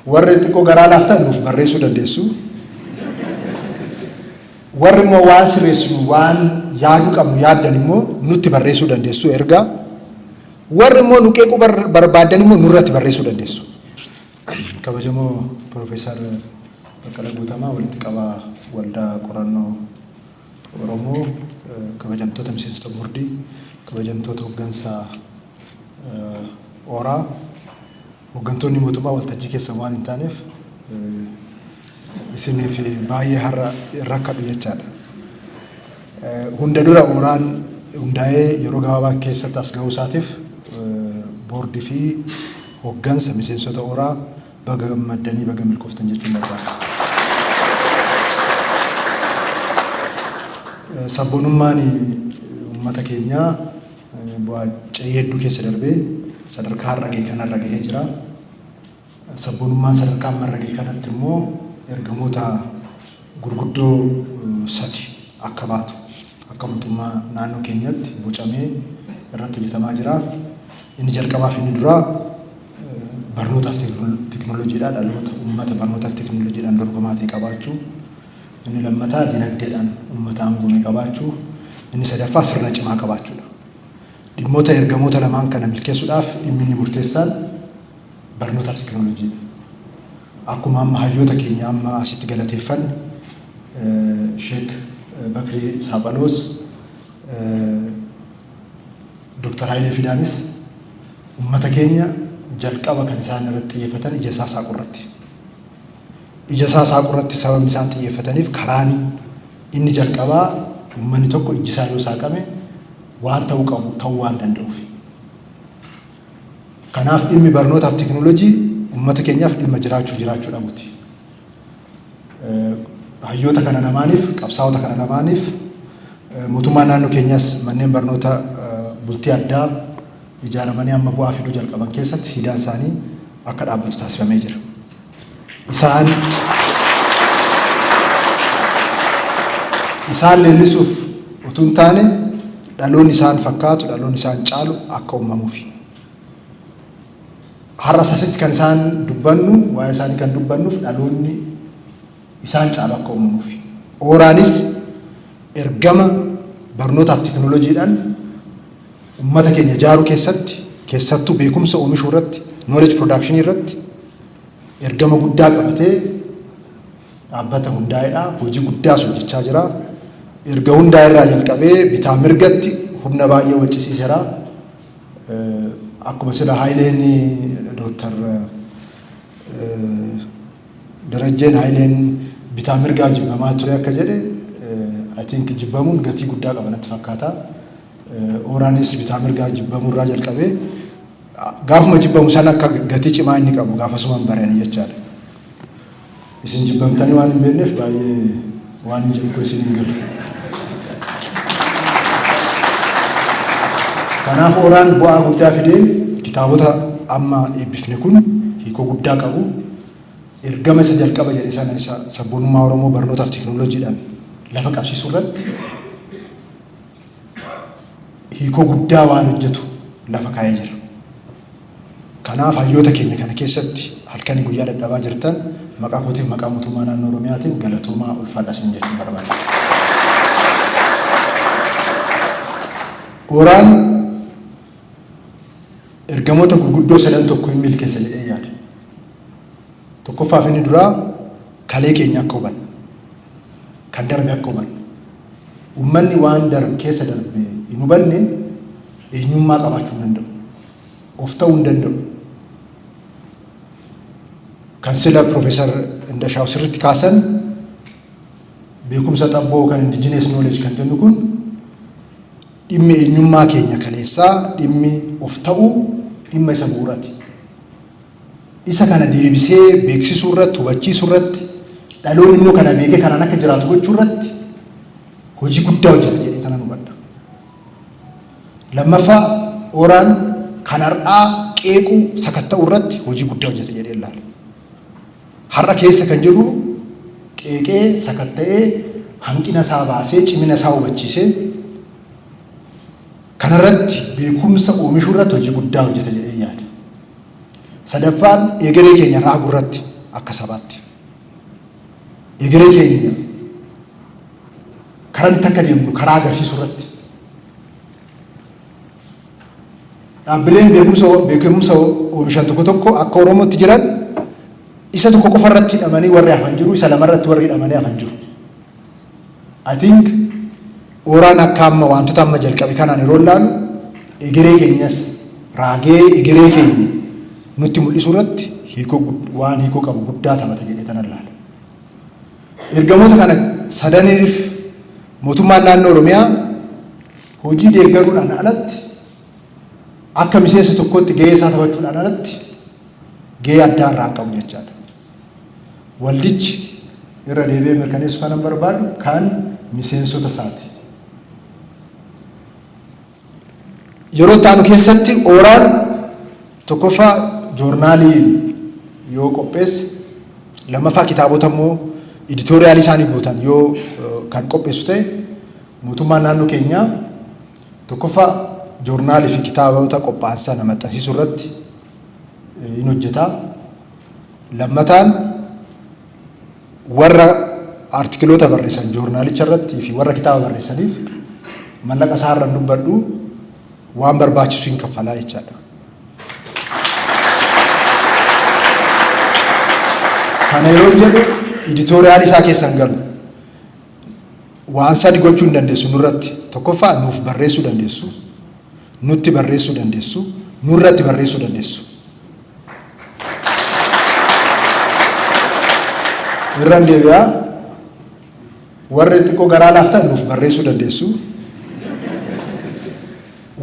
warri xiqqoo garaa laaftan nuuf barreessuu dandeessu. Warri immoo waan sirreessinu waan yaaduu qabnu yaaddan immoo nutti barreessuu dandeessu ergaa. Warri immoo nu qeequu barbaadan immoo nurratti barreessuu dandeessu. Kabajamoo Profeesar Baqqalaa Guutamaa walitti qabaa waldaa qorannoo Oromoo, kabajamtoota miseensota boordii, kabajamtoota hooggansaa ooraa, hooggantoonni mootummaa waltajjii keessa waan hin taaneef isiniif baay'ee har'a rakkadhu jechaadha. Hunda dura ooraan hundaa'ee yeroo gabaabaa keessatti as ga'uu isaatiif boordii fi hooggansa miseensota ooraa baga gammaddanii baga milkooftan jechuun barbaada. Sabboonummaan uummata keenyaa bu'aa hedduu keessa darbee sadarkaa har'a ga'e kanarra ga'ee jira. Sabboonummaan sadarkaa amma irra ga'e kanatti immoo ergamoota gurguddoo sadi akka baatu akka mootummaa naannoo keenyatti bocamee irratti hojjetamaa jira. Inni jalqabaaf inni duraa barnootaaf teekinooloojiidhaan dhaloota uummata barnootaaf teekinooloojiidhaan dorgomaa ta'e qabaachuu. Inni lammataa dinagdeedhaan uummata aangoomee qabaachuu. Inni sadaffaa sirna cimaa qabaachuudha. Dhimmoota ergamoota lamaan kana milkeessuudhaaf dhimmi inni murteessaan barnootaaf teekinooloojiidha. Akkuma amma hayyoota keenya amma asitti galateeffan Sheek Bakrii Saaphaaloos, Dr. Hayilee Fidaanis uummata keenya jalqaba kan isaan irratti xiyyeeffatan ija isaa saaqurratti. Ija isaa saaqurratti sababni isaan xiyyeeffataniif karaan inni jalqabaa uummanni tokko iji isaa yoo saaqame waan ta'uu qabu ta'uu waan danda'uuf. Kanaaf dhimmi barnootaaf teekinooloojii uummata keenyaaf dhimma jiraachuu dhabuuti. Hayyoota kana lamaaniif qabsaa'ota kana lamaaniif mootummaa naannoo keenyas manneen barnoota bultii addaa ijaaramanii amma bu'aa fiduu jalqaban keessatti siidaan isaanii akka dhaabbatu taasifamee jira. Isaan leellisuuf utuu hin taane dhaloonni isaan fakkaatu dhaloonni isaan caalu akka uumamuufi. Har'a asitti kan isaan dubbannu waa'ee isaanii kan dubbannuuf dhaloonni isaan caalu akka uumamuufi. Ooraanis ergama barnootaaf teekinooloojiidhaan uummata keenya ijaaruu keessatti keessattuu beekumsa oomishuu irratti knowledge production irratti ergama guddaa qabatee dhaabbata hundaa'eedha. Hojii guddaas hojjechaa jira. Erga hundaa irraa jalqabee bitaa mirgatti humna baay'ee waccisiiseera. Akkuma sila Hayileen Dr. Darajjeen Hayileen bitaa mirgaa jibbamaa ture akka jedhe I think jibbamuun gatii guddaa qaba natti fakkaata. Ooraanis bitaa mirgaa jibbamuu irraa jalqabee gaafuma jibbamu sana akka gatii cimaa inni qabu gaafasumaan baranii jechaadha. Isin jibbamtanii waan hin beekneef baay'ee waan hin jedhu isin hin galu. Kanaaf ooraan bu'aa guddaa fidee kitaabota amma eebbifne kun hiikoo guddaa qabu. Ergama isa jalqaba jedhe sana isa sabboonummaa Oromoo barnootaaf teekinooloojiidhaan lafa qabsiisuu irratti hiikoo guddaa waan hojjetu lafa kaa'ee jira. Kanaaf hayyoota keenya kana keessatti halkanii guyyaa dadhabaa jirtan maqaa kootiif maqaa mootummaa naannoo Oromiyaatiin galatoomaa ulfaadha isin jechuun barbaada. Ooraan ergamoota gurguddoo sadan tokko hin milkeessa jedhee yaada. Tokkoffaaf inni duraa kalee keenya akka hubannu, kan darbe akka hubannu. Uummanni waan darbe keessa darbe hin hubanne eenyummaa qabaachuu hin danda'u. ofta'uu hin danda'u. Kan sila Profeesar Indashaw sirriitti kaasan beekumsa xabboo kan indigenous knowledge kan jennu kun dhimmi eenyummaa keenya kaleessaa dhimmi ofta'uu dhimma isa bu'uuraati. Isa kana deebisee beeksisuu irratti hubachiisuu irratti dhaloonni immoo kana beekee kanaan akka jiraatu gochuu irratti hojii guddaa hojjeta jedhee tanan hubadha. Lammaffaa Ooraan kan har'aa qeequu sakatta'uu irratti hojii guddaa hojjeta jedhee ilaala. Har'a keessa kan jiru qeeqee sakatta'ee hanqina isaa baasee cimina isaa hubachiisee kanarratti beekumsa oomishuu irratti hojii guddaa hojjeta jedhee yaada. Sadaffaan egeree keenya raaguu irratti akka sabaatti. Egeree keenya karaa itti akka deemnu karaa agarsiisuu irratti. Dhaabbileen beekumsa oomishan tokko tokko akka Oromootti jiran isa tokko qofa irratti hidhamanii warri hafan jiru, isa lama irratti warri hidhamanii hafan jiru. I think Ooraan akka amma wantoota amma jalqabe kanaan yeroo ilaalu egeree keenyas raagee egeree keenya nutti mul'isuu irratti waan hiikoo qabu guddaa taphata jedhee tanan ilaala. Ergamoota kana sadaniif mootummaan naannoo Oromiyaa hojii deeggaruudhaan alatti akka miseensa tokkotti gahee isaa taphachuudhaan alatti gahee addaa irraa qabu jechaadha. Waldichi irra deebi'ee mirkaneessuu kanan barbaadu kan miseensota isaati. Yeroo taanu keessatti Ooraan tokkoffaa joornaalii yoo qopheesse, lammaffaa kitaabota immoo editoriaalii isaanii guutan yoo kan qopheessu ta'e mootummaan naannoo keenyaa tokkoffaa joornaalii fi kitaabota qophaa'an nama maxxansiisuu irratti in hojjeta. Lammataan warra artikiloota barreessan joornaalicha irratti fi warra kitaaba barreessaniif mallaqa isaa irraan dubbadhu waan barbaachisu hin kaffalaa jechaadha. Kana yeroo jedhu editoriaalii isaa keessan galu waan sadi gochuu hin dandeessu nurratti. Tokkoffaa nuuf barreessuu dandeessu, nutti barreessuu dandeessu, nurratti barreessuu dandeessu. Irraan deebi'aa warri xiqqoo garaa laaftan nuuf barreessuu dandeessu.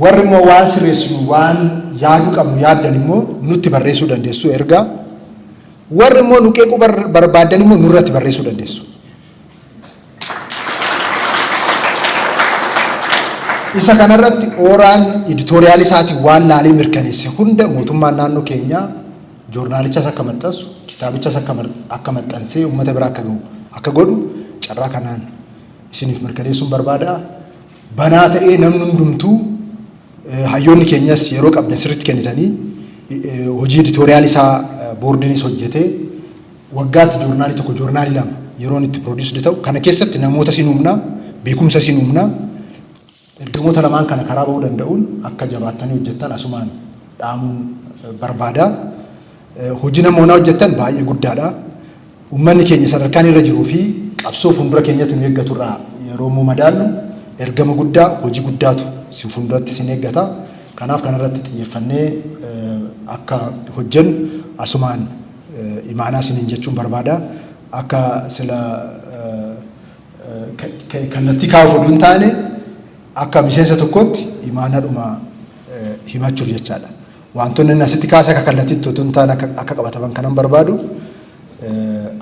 Warri immoo waan sirreessinu waan yaaduu qabnu yaaddan immoo nutti barreessuu dandeessu ergaa. Warri immoo nu qeequu barbaadan immoo nurratti barreessuu dandeessu. Isa kanarratti Ooraan editoriaalii isaatii waan laalee mirkaneesse hunda mootummaan naannoo keenyaa joornaalichas akka maxxansu, kitaabichas akka maxxansee uummata bira akka godhu carraa kanaan isiniif mirkaneessuun barbaada. Banaa ta'ee namni hundumtuu hayyoonni keenyas yeroo qabdan sirriitti kennitanii hojii editoriaalii isaa boordiinis hojjetee waggaatti joornaalii tokko joornaalii lama yeroon itti produce ta'u kana keessatti namoota siin humnaa beekumsa siin humnaa ergamoota lamaan kana karaa bahuu danda'uun akka jabaattanii hojjettan asumaan dhaamuun barbaada. Hojii namoota hojjettan baay'ee guddaadha. Uummanni keenya sadarkaan irra jiruu fi qabsoo fuuldura keenyatti nu eeggatu irraa yeroo immoo madaallu ergama guddaa hojii guddaatu si fuulduratti sin eeggata. Kanaaf kanarratti xiyyeeffannee akka hojjennu asumaan imaanaa isiniin jechuun barbaada. Akka sila kallattii kaa'uuf oduu hin taane akka miseensa tokkotti imaanaadhuma himachuuf jechaadha. Wantoonni inni asitti kaase akka kallattiitti otoo hin taane akka qabataman kanan barbaadu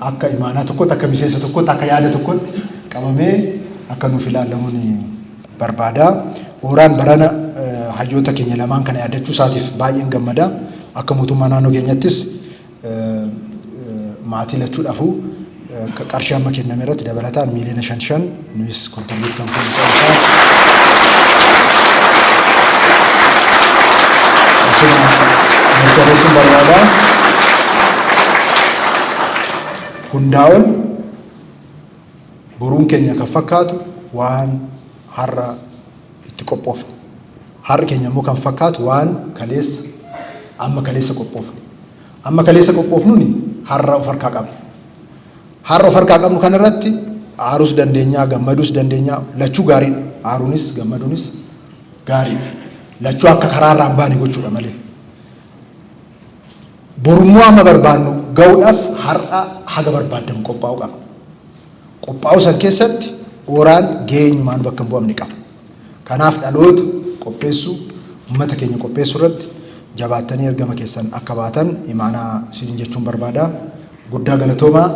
akka imaanaa tokkotti akka miseensa tokkotti akka yaada tokkotti qabamee akka nuuf ilaalamuun barbaada. Ooraan barana hayyoota keenya lamaan kana yaadachuu isaatiif baay'een gammada. Akka mootummaa naannoo keenyattis maatii lachuudhaafu qarshii amma kenname irratti dabalataan miiliyoona 5 nuus kontribuut kan godhu mirkaneessuun barbaada. Hundaa ol boruun keenya kan fakkaatu waan har'a itti qophoofne. Har'i keenya immoo kan fakkaatu waan kaleessa amma kaleessa qophoofne. Amma kaleessa qophoofnuuni har'a of harkaa qabna. Har'a of harkaa qabnu kanarratti aaruus dandeenyaa, gammaduus dandeenyaa, lachuu gaariidha. Aaruunis gammaduunis gaariidha. Lachuu akka karaa irraa hin baane gochuudha malee. borummoo amma barbaannu ga'uudhaaf har'a haga barbaadamu qophaa'uu qaba. Qophaa'uu san keessatti oraan geenyumaan bakka hin bu'amne qaba. Kanaaf dhaloota qopheessuu, uummata keenya qopheessuu irratti jabaattanii ergama keessan akka baatan imaanaa isin jechuun barbaada. Guddaa galatoomaa.